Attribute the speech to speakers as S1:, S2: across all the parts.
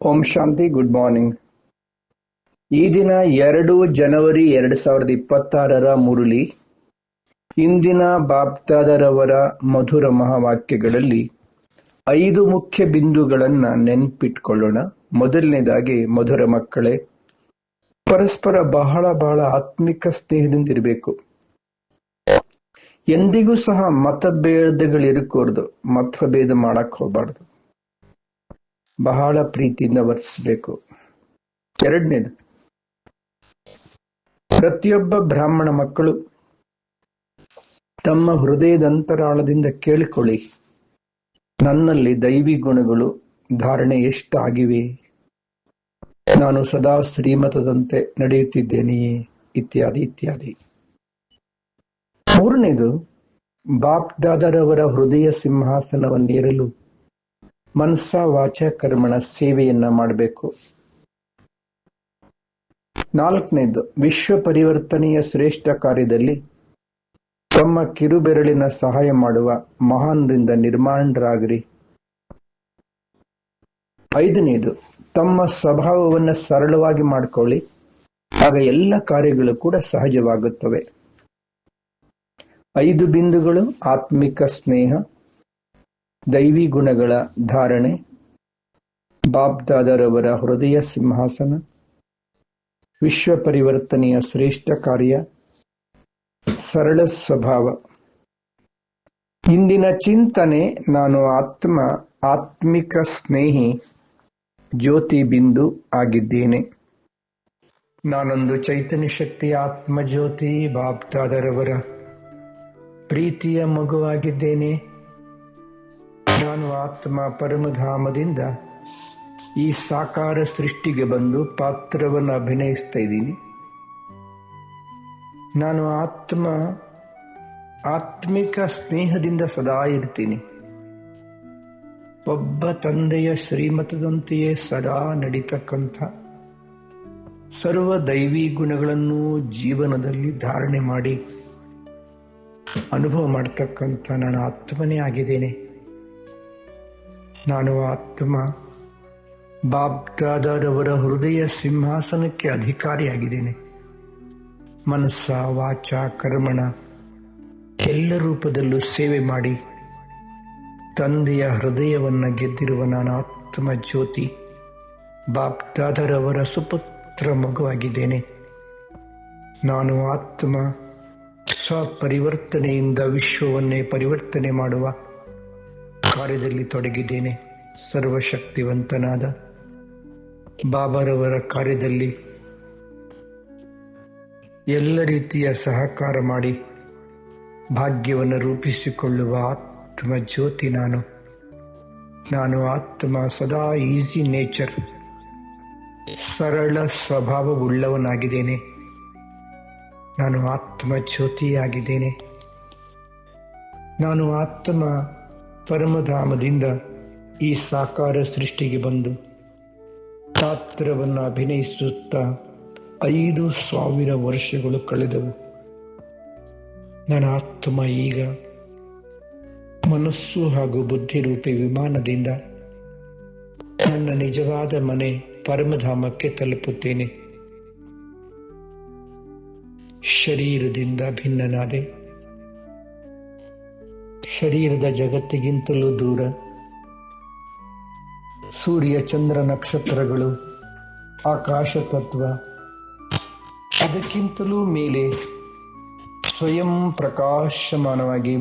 S1: ಓಂ ಶಾಂತಿ. Good morning. ಈ ದಿನ 2 ಜನವರಿ 2026 ಮುರಳಿ. ಇಂದಿನ ಬಾಪ್ದಾದರವರ ಮಧುರ ಮಹಾವಾಕ್ಯಗಳಲ್ಲಿ 5 ಮುಖ್ಯ ಬಿಂದುಗಳನ್ನ ನೆನ್ಪಿಟ್ಕೊಳ್ಳೋಣ. ಮೊದಲನೇದಾಗಿ, ಮಧುರ ಮಕ್ಕಳೇ, ಪರಸ್ಪರ ಬಹಳ ಆತ್ಮಿಕ ಸ್ನೇಹದಿಂದಿರಬೇಕು. ಎಂದಿಗೂ ಸಹ ಮತಭೇದಗಳಿರಕೂಡ್ದು, ಮತಭೇದ ಮಾಡಕ್ ಹೋಗ್ಬಾರ್ದು. ಬಹಳ ಪ್ರೀತಿಯಿಂದ ವರ್ತಿಸಬೇಕು. ಎರಡನೇದು, ಪ್ರತಿಯೊಬ್ಬ ಬ್ರಾಹ್ಮಣ ಮಕ್ಕಳು ತಮ್ಮ ಹೃದಯದ ಅಂತರಾಳದಿಂದ ಕೇಳಿಕೊಳ್ಳಿ, ನನ್ನಲ್ಲಿ ದೈವಿ ಗುಣಗಳು ಧಾರಣೆ ಎಷ್ಟಾಗಿವೆ, ನಾನು ಸದಾ ಶ್ರೀಮತದಂತೆ ನಡೆಯುತ್ತಿದ್ದೇನೆಯೇ, ಇತ್ಯಾದಿ ಇತ್ಯಾದಿ. ಮೂರನೇದು, ಬಾಪ್ದಾದರವರ ಹೃದಯ ಸಿಂಹಾಸನವನ್ನೇರಲು ಮನಸ ವಾಚ ಕರ್ಮಣ ಸೇವೆಯನ್ನ ಮಾಡಬೇಕು. ನಾಲ್ಕನೇದು, ವಿಶ್ವ ಪರಿವರ್ತನೆಯ ಶ್ರೇಷ್ಠ ಕಾರ್ಯದಲ್ಲಿ ತಮ್ಮ ಕಿರುಬೆರಳಿನ ಸಹಾಯ ಮಾಡುವ ಮಹಾನ್ರಿಂದ ನಿರ್ಮಾಣರಾಗಿರಿ. ಐದನೇದು, ತಮ್ಮ ಸ್ವಭಾವವನ್ನು ಸರಳವಾಗಿ ಮಾಡಿಕೊಳ್ಳಿ, ಆಗ ಎಲ್ಲ ಕಾರ್ಯಗಳು ಕೂಡ ಸಹಜವಾಗುತ್ತವೆ. 5 ಬಿಂದುಗಳು: ಆತ್ಮಿಕ ಸ್ನೇಹ, ದೈವಿ ಗುಣಗಳ ಧಾರಣೆ, ಬಾಪ್ದಾದರವರ ಹೃದಯ ಸಿಂಹಾಸನ, ವಿಶ್ವ ಪರಿವರ್ತನೆಯ ಶ್ರೇಷ್ಠ ಕಾರ್ಯ, ಸರಳ ಸ್ವಭಾವ. ಇಂದಿನ ಚಿಂತನೆ: ನಾನು ಆತ್ಮಿಕ ಸ್ನೇಹಿ ಜ್ಯೋತಿ ಬಿಂದು ಆಗಿದ್ದೇನೆ. ನಾನೊಂದು ಚೈತನ್ಯ ಶಕ್ತಿ ಆತ್ಮಜ್ಯೋತಿ ಬಾಪ್ದಾದರವರ ಪ್ರೀತಿಯ ಮಗುವಾಗಿದ್ದೇನೆ. ನಾನು ಆತ್ಮ ಪರಮಧಾಮದಿಂದ ಈ ಸಾಕಾರ ಸೃಷ್ಟಿಗೆ ಬಂದು ಪಾತ್ರವನ್ನು ಅಭಿನಯಿಸ್ತಾ ಇದ್ದೀನಿ. ನಾನು ಆತ್ಮಿಕ ಸ್ನೇಹದಿಂದ ಸದಾ ಇರ್ತೀನಿ. ಒಬ್ಬ ತಂದೆಯ ಶ್ರೀಮತದಂತೆಯೇ ಸದಾ ನಡೀತಕ್ಕಂಥ ಸರ್ವ ದೈವಿ ಗುಣಗಳನ್ನು ಜೀವನದಲ್ಲಿ ಧಾರಣೆ ಮಾಡಿ ಅನುಭವ ಮಾಡ್ತಕ್ಕಂಥ ನಾನು ಆತ್ಮನೇ ಆಗಿದ್ದೇನೆ. ನಾನು ಆತ್ಮ ಬಾಪ್ದಾದರವರ ಹೃದಯ ಸಿಂಹಾಸನಕ್ಕೆ ಅಧಿಕಾರಿಯಾಗಿದ್ದೇನೆ. ಮನಸ್ಸ ವಾಚ ಕರ್ಮಣ ಎಲ್ಲ ರೂಪದಲ್ಲೂ ಸೇವೆ ಮಾಡಿ ತಂದೆಯ ಹೃದಯವನ್ನ ಗೆದ್ದಿರುವ ನಾನು ಆತ್ಮ ಜ್ಯೋತಿ ಬಾಪ್ದಾದರವರ ಸುಪುತ್ರ ಮಗುವಾಗಿದ್ದೇನೆ. ನಾನು ಆತ್ಮ ಸ್ವಪರಿವರ್ತನೆಯಿಂದ ವಿಶ್ವವನ್ನೇ ಪರಿವರ್ತನೆ ಮಾಡುವ ಕಾರ್ಯದಲ್ಲಿ ತೊಡಗಿದ್ದೇನೆ. ಸರ್ವಶಕ್ತಿವಂತನಾದ ಬಾಬಾರವರ ಕಾರ್ಯದಲ್ಲಿ ಎಲ್ಲ ರೀತಿಯ ಸಹಕಾರ ಮಾಡಿ ಭಾಗ್ಯವನ್ನು ರೂಪಿಸಿಕೊಳ್ಳುವ ಆತ್ಮ ಜ್ಯೋತಿ ನಾನು ಆತ್ಮ ಸದಾ ಈಸಿ ನೇಚರ್, ಸರಳ ಸ್ವಭಾವವುಳ್ಳವನಾಗಿದ್ದೇನೆ. ನಾನು ಆತ್ಮ ಜ್ಯೋತಿಯಾಗಿದ್ದೇನೆ. ನಾನು ಆತ್ಮ ಪರಮಧಾಮದಿಂದ ಈ ಸಾಕಾರ ಸೃಷ್ಟಿಗೆ ಬಂದು ಪಾತ್ರವನ್ನು ಅಭಿನಯಿಸುತ್ತಾ 5,000 ವರ್ಷಗಳು ಕಳೆದವು. ನನ್ನ ಆತ್ಮ ಈಗ ಮನಸ್ಸು ಹಾಗೂ ಬುದ್ಧಿರೂಪಿ ವಿಮಾನದಿಂದ ನನ್ನ ನಿಜವಾದ ಮನೆ ಪರಮಧಾಮಕ್ಕೆ ತಲುಪುತ್ತೇನೆ. ಶರೀರದಿಂದ ಭಿನ್ನನಾದೆ. ಶರೀರದ ಜಗತ್ತಿಗಿಂತಲೂ ದೂರ. ಸೂರ್ಯ ಚಂದ್ರ ನಕ್ಷತ್ರಗಳು, ಆಕಾಶ ತತ್ವ, ಅದಕ್ಕಿಂತಲೂ ಮೇಲೆ ಸ್ವಯಂ ಪ್ರಕಾಶಮಾನವಾಗಿ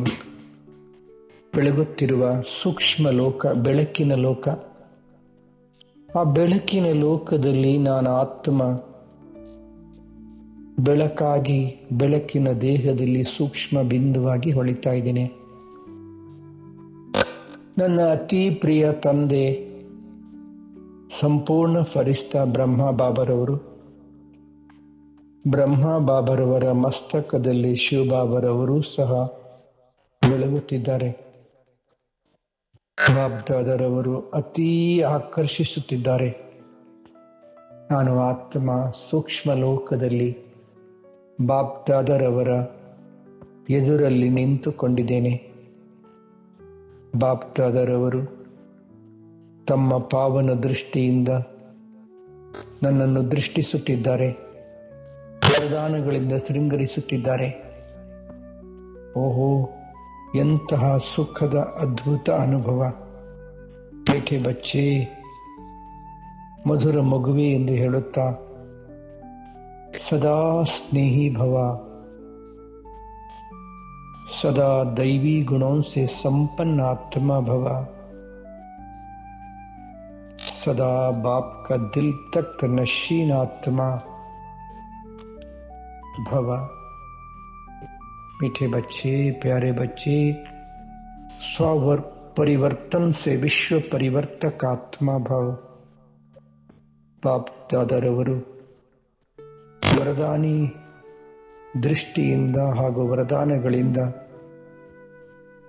S1: ಬೆಳಗುತ್ತಿರುವ ಸೂಕ್ಷ್ಮ ಲೋಕ, ಬೆಳಕಿನ ಲೋಕ. ಆ ಬೆಳಕಿನ ಲೋಕದಲ್ಲಿ ನಾನು ಆತ್ಮ ಬೆಳಕಾಗಿ ಬೆಳಕಿನ ದೇಹದಲ್ಲಿ ಸೂಕ್ಷ್ಮ ಬಿಂದುವಾಗಿ ಹೊಳಿತಾ ಇದ್ದೇನೆ. ನನ್ನ ಅತಿ ಪ್ರಿಯ ತಂದೆ ಸಂಪೂರ್ಣ ಫರಿಸ್ತಾ ಬ್ರಹ್ಮ ಬಾಬರವರ ಮಸ್ತಕದಲ್ಲಿ ಶಿವಬಾಬರವರು ಸಹ ಬೆಳಗುತ್ತಿದ್ದಾರೆ. ಬಾಬ್ದಾದರವರು ಅತೀ ಆಕರ್ಷಿಸುತ್ತಿದ್ದಾರೆ. ನಾನು ಆತ್ಮ ಸೂಕ್ಷ್ಮ ಲೋಕದಲ್ಲಿ ಬಾಬ್ದಾದರವರ ಎದುರಲ್ಲಿ ನಿಂತುಕೊಂಡಿದ್ದೇನೆ. ಬಾಪ್ದಾದರವರು ತಮ್ಮ ಪಾವನ ದೃಷ್ಟಿಯಿಂದ ನನ್ನನ್ನು ದೃಷ್ಟಿಸುತ್ತಿದ್ದಾರೆ, ವರದಾನಗಳಿಂದ ಶೃಂಗರಿಸುತ್ತಿದ್ದಾರೆ. ಓಹೋ, ಎಂತಹ ಸುಖದ ಅದ್ಭುತ ಅನುಭವ! ಬೇಟೆ ಬಚ್ಚೆ, ಮಧುರ ಮಗುವೆ ಎಂದು ಹೇಳುತ್ತಾ ಸದಾ ಸ್ನೇಹಿ ಭವ, सदा दैवी गुणों से संपन्न आत्मा भव, सदा बाप का दिल तख्त नशीन आत्मा भव. मीठे बच्चे, प्यारे बच्चे, स्व परिवर्तन से विश्व परिवर्तक आत्मा भव. बाप दादारವರು ವರದಾನಿ ದೃಷ್ಟಿಯಿಂದ ಹಾಗೂ ವರದಾನಗಳಿಂದ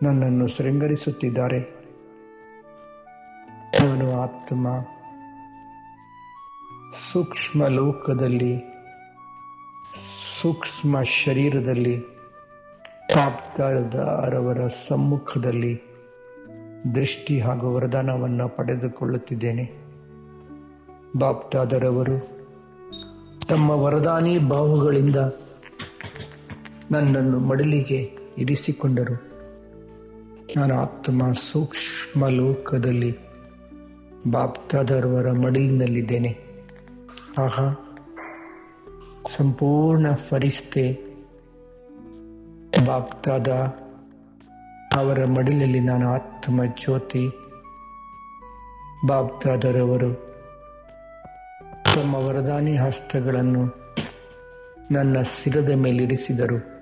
S1: ನನ್ನನ್ನು ಶೃಂಗರಿಸುತ್ತಿದ್ದಾರೆ. ನಾನು ಆತ್ಮ ಸೂಕ್ಷ್ಮ ಲೋಕದಲ್ಲಿ, ಸೂಕ್ಷ್ಮ ಶರೀರದಲ್ಲಿ ಬಾಪ್ದಾದರವರ ಸಮ್ಮುಖದಲ್ಲಿ ದೃಷ್ಟಿ ಹಾಗೂ ವರದಾನವನ್ನು ಪಡೆದುಕೊಳ್ಳುತ್ತಿದ್ದೇನೆ. ಬಾಪ್ದಾದರವರು ತಮ್ಮ ವರದಾನಿ ಬಾಹುಗಳಿಂದ ನನ್ನನ್ನು ಮಡಿಲಿಗೆ ಇರಿಸಿಕೊಂಡರು. ನಾನು ಆತ್ಮ ಸೂಕ್ಷ್ಮ ಲೋಕದಲ್ಲಿ ಬಾಪ್ದಾದರವರ ಮಡಿಲಿನಲ್ಲಿದ್ದೇನೆ. ಆಹಾ, ಸಂಪೂರ್ಣ ಫರಿಸ್ತೆ ಬಾಪ್ದಾದ ಅವರ ಮಡಿಲಲ್ಲಿ ನಾನು ಆತ್ಮ ಜ್ಯೋತಿ. ಬಾಪ್ದಾದರವರು ತಮ್ಮ ವರದಾನಿ ಹಸ್ತಗಳನ್ನು ನನ್ನ ಶಿರದ ಮೇಲಿರಿಸಿದರು.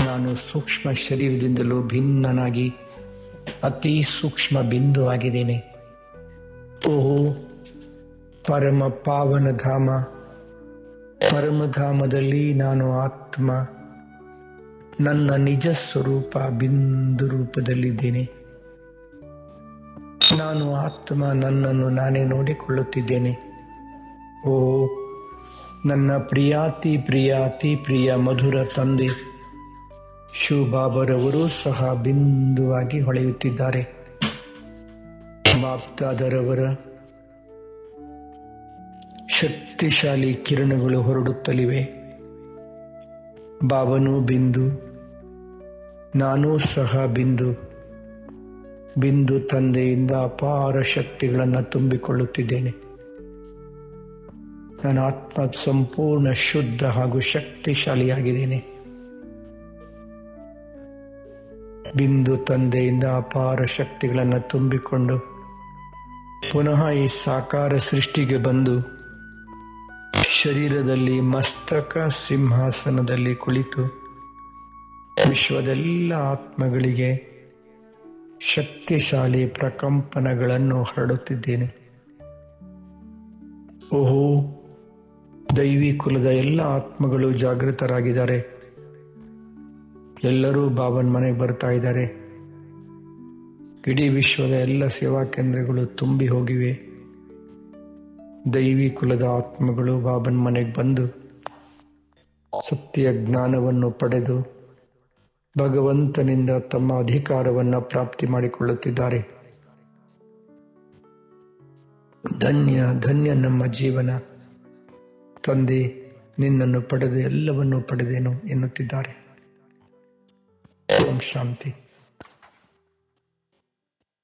S1: ನಾನು ಸೂಕ್ಷ್ಮ ಶರೀರದಿಂದಲೂ ಭಿನ್ನನಾಗಿ ಅತಿ ಸೂಕ್ಷ್ಮ ಬಿಂದು ಆಗಿದ್ದೇನೆ. ಓಹೋ, ಪರಮ ಪಾವನ ಧಾಮ, ಪರಮಧಾಮದಲ್ಲಿ ನಾನು ಆತ್ಮ ನನ್ನ ನಿಜ ಸ್ವರೂಪ ಬಿಂದು ರೂಪದಲ್ಲಿದ್ದೇನೆ. ನಾನು ಆತ್ಮ ನನ್ನನ್ನು ನಾನೇ ನೋಡಿಕೊಳ್ಳುತ್ತಿದ್ದೇನೆ. ಓ ನನ್ನ ಪ್ರಿಯಾತಿ ಪ್ರಿಯ ಅತಿ ಪ್ರಿಯ ಮಧುರ ತಂದೆ ಶಿವಬಾಬರವರು ಸಹ ಬಿಂದುವಾಗಿ ಹೊಳೆಯುತ್ತಿದ್ದಾರೆ. ಬಾಪ್ದಾದರವರ ಶಕ್ತಿಶಾಲಿ ಕಿರಣಗಳು ಹೊರಡುತ್ತಲಿವೆ. ಬಾಬನೂ ಬಿಂದು, ನಾನೂ ಸಹ ಬಿಂದು. ಬಿಂದು ತಂದೆಯಿಂದ ಅಪಾರ ಶಕ್ತಿಗಳನ್ನು ತುಂಬಿಕೊಳ್ಳುತ್ತಿದ್ದೇನೆ. ನನ್ನ ಆತ್ಮ ಸಂಪೂರ್ಣ ಶುದ್ಧ ಹಾಗೂ ಶಕ್ತಿಶಾಲಿಯಾಗಿದ್ದೇನೆ. ಬಿಂದು ತಂದೆಯಿಂದ ಅಪಾರ ಶಕ್ತಿಗಳನ್ನು ತುಂಬಿಕೊಂಡು ಪುನಃ ಈ ಸಾಕಾರ ಸೃಷ್ಟಿಗೆ ಬಂದು ಶರೀರದಲ್ಲಿ ಮಸ್ತಕ ಸಿಂಹಾಸನದಲ್ಲಿ ಕುಳಿತು ವಿಶ್ವದೆಲ್ಲ ಆತ್ಮಗಳಿಗೆ ಶಕ್ತಿಶಾಲಿ ಪ್ರಕಂಪನಗಳನ್ನು ಹರಡುತ್ತಿದ್ದೇನೆ. ಓಹೋ, ದೈವಿ ಕುಲದ ಎಲ್ಲ ಆತ್ಮಗಳು ಜಾಗೃತರಾಗಿದ್ದಾರೆ. ಎಲ್ಲರೂ ಬಾಬನ್ ಮನೆಗೆ ಬರ್ತಾ ಇದ್ದಾರೆ. ಇಡೀ ವಿಶ್ವದ ಎಲ್ಲ ಸೇವಾ ಕೇಂದ್ರಗಳು ತುಂಬಿ ಹೋಗಿವೆ. ದೈವಿ ಕುಲದ ಆತ್ಮಗಳು ಬಾಬನ್ ಮನೆಗೆ ಬಂದು ಸತ್ಯ ಜ್ಞಾನವನ್ನು ಪಡೆದು ಭಗವಂತನಿಂದ ತಮ್ಮ ಅಧಿಕಾರವನ್ನು ಪ್ರಾಪ್ತಿ ಮಾಡಿಕೊಳ್ಳುತ್ತಿದ್ದಾರೆ. ಧನ್ಯ ಧನ್ಯ ನಮ್ಮ ಜೀವನ. ತಂದೆ, ನಿನ್ನನ್ನು ಪಡೆದು ಎಲ್ಲವನ್ನೂ ಪಡೆದೇನು ಎನ್ನುತ್ತಿದ್ದಾರೆ. ಓಂ ಶಾಂತಿ.